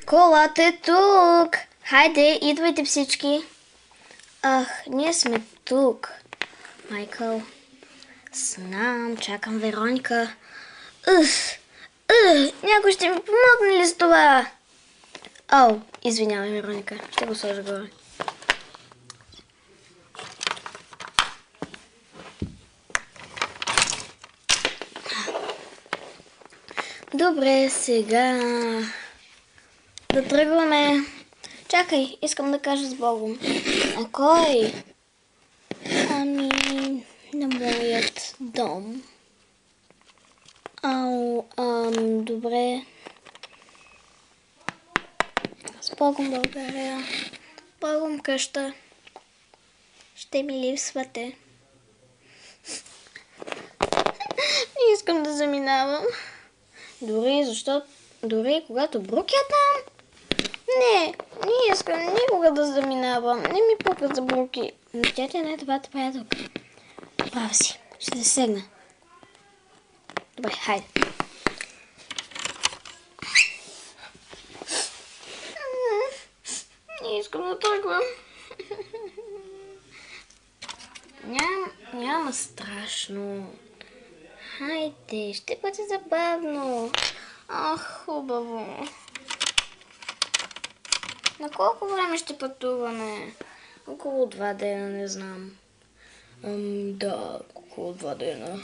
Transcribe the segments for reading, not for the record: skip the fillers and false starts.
Колата е тук! Хайде, идвайте всички! Ах, ние сме тук. Майкъл. Знам, чакам Вероника. Някой ще ми помогне ли с това? О, извинявай, Вероника. Ще го сложа горе. Добре, сега да тръгваме. Чакай, искам да кажа с Богом. А кой? Ами, на моят дом. Добре. С Богом благодаря. Богом къща. Ще ми липсвате. Не искам да заминавам. Дори когато Брук е там. Не искам никога да заминавам. Не ми пука за Бруки. Но тя не е твоята приятелка. Права си. Ще се сегна. Добре, хайде. Не искам да тръгвам. Няма страшно. Хайде, ще бъде забавно. Ах, хубаво. На колко време ще пътуваме? Около 2 дена, не знам. Да, около 2 дена.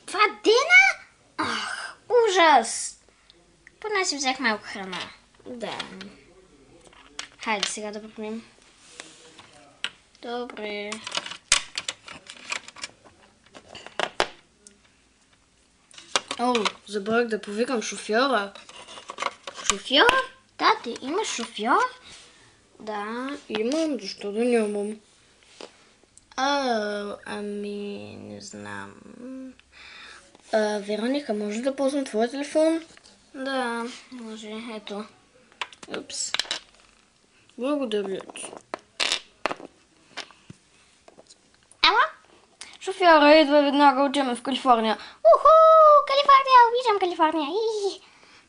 2 дена? Ах, ужас! Поне си взех малко храна. Да. Хайде сега да попнем. Добре. Забравих да повикам шофьора. Шофьор? Да, ти имаш шофьор? Да, имам. Защо да нямам? Ами, не знам. Вероника, може да ползвам твоя телефон? Да, може. Ето. Упс. Благодаря ти. Ала? Шофьора идва веднага, отиваме в Калифорния. Калифорния! Обичам Калифорния!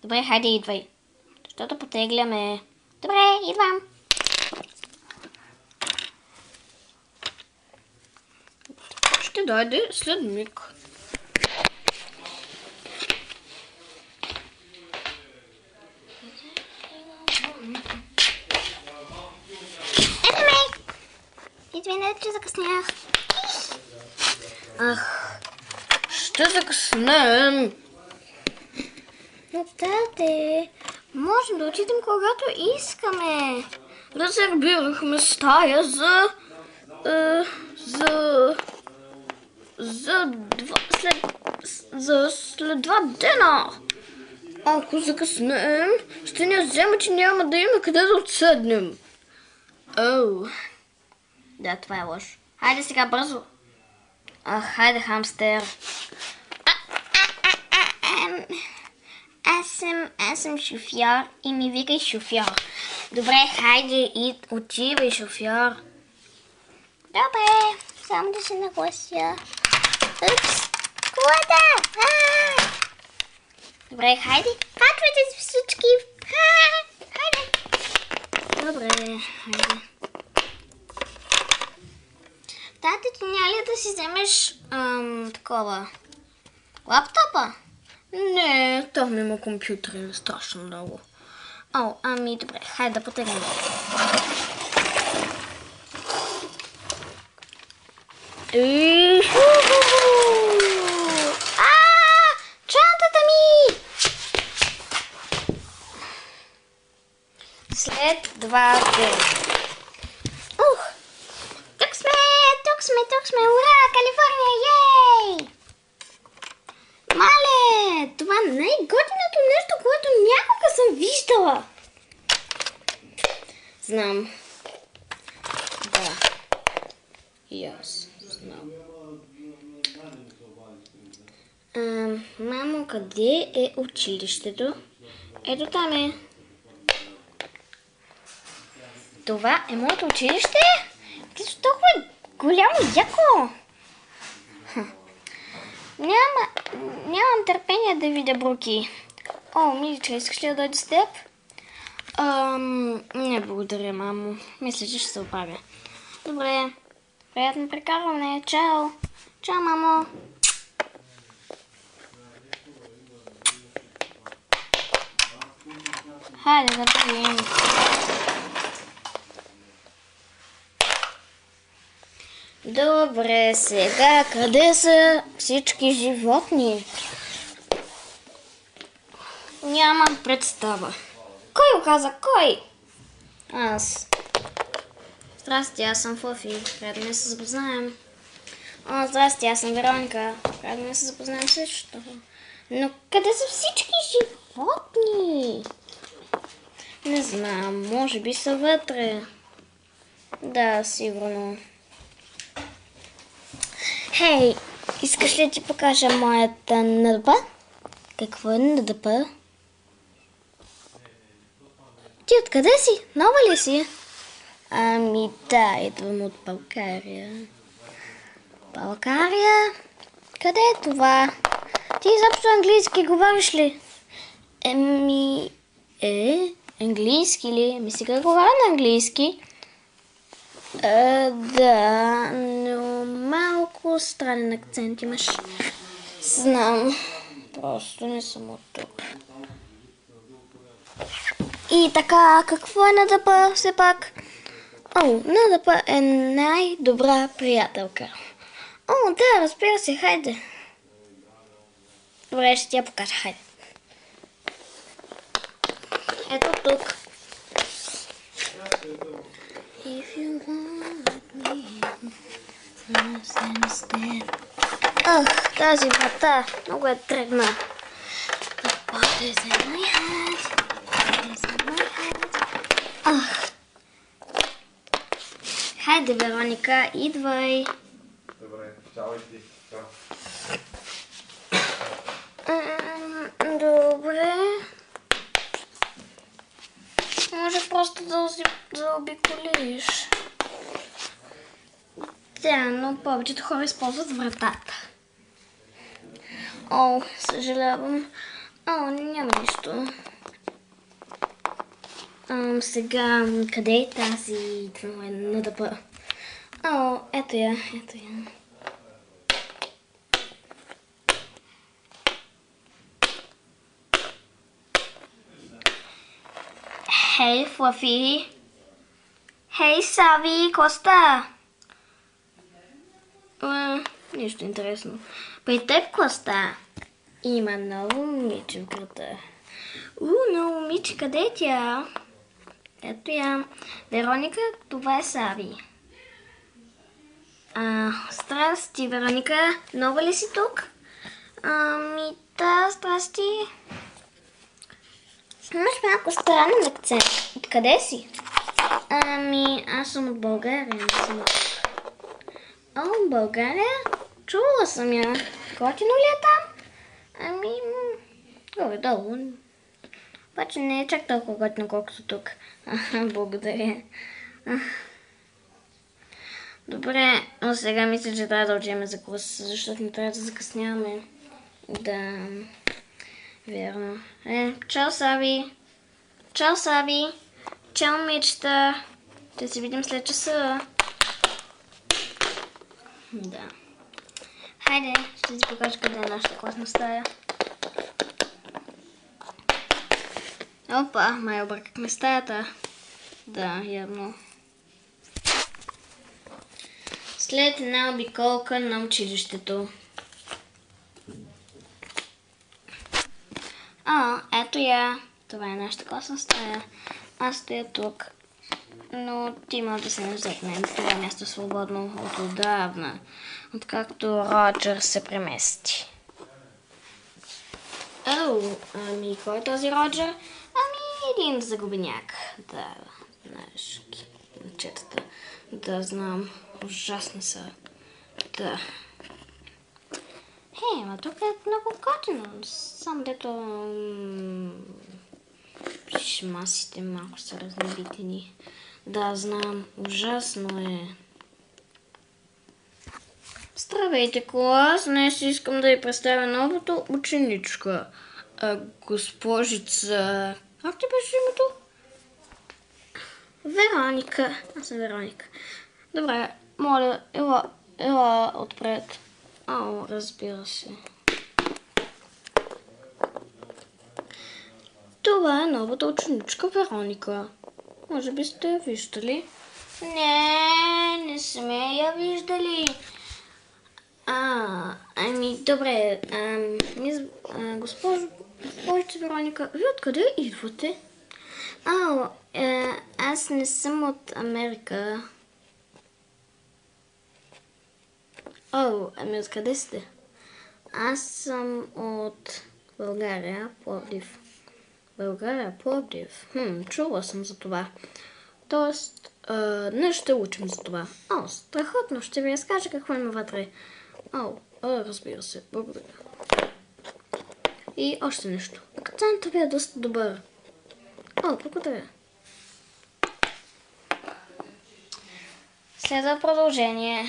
Добре, хайде, идвай. Защото потегляме. Добре, идвам. Ще дойде след миг. Ето ме! Извинете, че закъснях. Ах, ще закъснем. Но тате, можем да отидем когато искаме. Резервирахме стая след 2 дена. Ако закъснем, ще ни вземат, че няма да има къде да отседнем. Да, това е лошо. Хайде сега бързо. Хайде, хамстер. Аз съм шофьор и ми викай шофьор. Добре, хайде и отивай, шофьор. Добре, само да се наглася. Упс, колата! Добре, хайде. Качвайте се всички. Хайде. Добре, хайде. Тате, ти няма ли да си вземеш такова лаптопа? Не, там има компютъри страшно много. Ами добре, хайде да потегнем. Чантата ми! След 2 дена. Тук сме, ура! Калифорния, ей! Мале, това е най-готиното нещо, което някога съм виждала. Знам. Да. И аз знам. Мамо, къде е училището? Ето там е. Това е моето училище? Ти си толкова голямо яко. Нямам търпение да видя Бруки. Миличка, искаш ли да дойде с теб? Не благодаря, мамо. Мисля, че ще се оправя. Добре. Приятно прекарване. Чао. Чао, мамо. Хайде да видим. Добре, сега къде са всички животни? Нямам представа. Кой го каза? Кой? Аз. Здрасти, аз съм Фуфи. Трябва да се запознаем. Здрасти, аз съм Вероника. Трябва да се запознаем също. Но къде са всички животни? Не знам, може би са вътре. Да, сигурно. Хей, искаш ли да ти покажа моята НДП? Какво е НДП? Ти откъде си? Нова ли си? Да, идвам от България. България? Къде е това? Ти изобщо английски говориш ли? Английски ли? Сега говоря на английски. Да, но малко странен акцент имаш. Знам. Просто не съм от тук. И така, какво е НДП все пак? НДП е най-добра приятелка. Да, разбира се, хайде. Добре, ще ти я покажа, хайде. Ето тук. If you want me, тази врата много е трудна. Хайде, Вероника, идвай. Добре, чао и ти. Добре. Може просто да заобиколиш. Да, но повечето хора използват вратата. Съжалявам. Няма нищо. Сега, къде е тази НДП? Ето я. Хей, Флафи. Хей, Сави, какво? Нищо интересно. При теб какво? Има ново момиче в града. Ново момиче, къде е тя? Ето я. Вероника, това е Сави. Здрасти, Вероника. Нова ли си тук? Да, здрасти. Имаш малко странен акцент. Откъде си? Аз съм от България, не съм от тук. България? Чувала съм я. Готино ли е там? Горе-долу. Обаче не е чак толкова готино, колкото тук. Благодаря. Добре, но сега мисля, че трябва да отидем за курс, защото не трябва да закъсняваме. Да, верно. Чао, Сави. Чао, Сави. Чао, момичета. Ще се видим след часа. Да. Хайде, ще ти покажа къде е нашата класна стая. Май объркахме стаята. Да, явно. След една обиколка на училището. Ето я. Това е нашата класна стая. Аз стоя тук. Но ти може да се не вземе. Това място е свободно от отдавна. Откакто Роджер се премести. Кой е този Роджер? Един загубеняк. Да, знаеш, момчетата. Да, знам. Ужасни са. Да. Ма тук е много готино. Само дето шмасите малко са разнебитени. Да, знам. Ужасно е. Здравейте, клас! Днес искам да ви представя новата ученичка. Госпожица... Как ти беше името? Вероника. Аз съм Вероника. Добре, моля, ела отпред. Ау, разбира се. Това е новата ученичка Вероника. Може би сте я виждали? Не сме я виждали. Ами, добре. Госпожо Вероника, вие откъде идвате? Аз не съм от Америка. Ами откъде сте? Аз съм от България, Пловдив. България, Пловдив. Чула съм за това. Тоест, днес ще учим за това. Страхотно, ще ви разкажа какво има вътре. Разбира се, благодаря. И още нещо. Акцентът ви е доста добър. Благодаря. Следва продължение.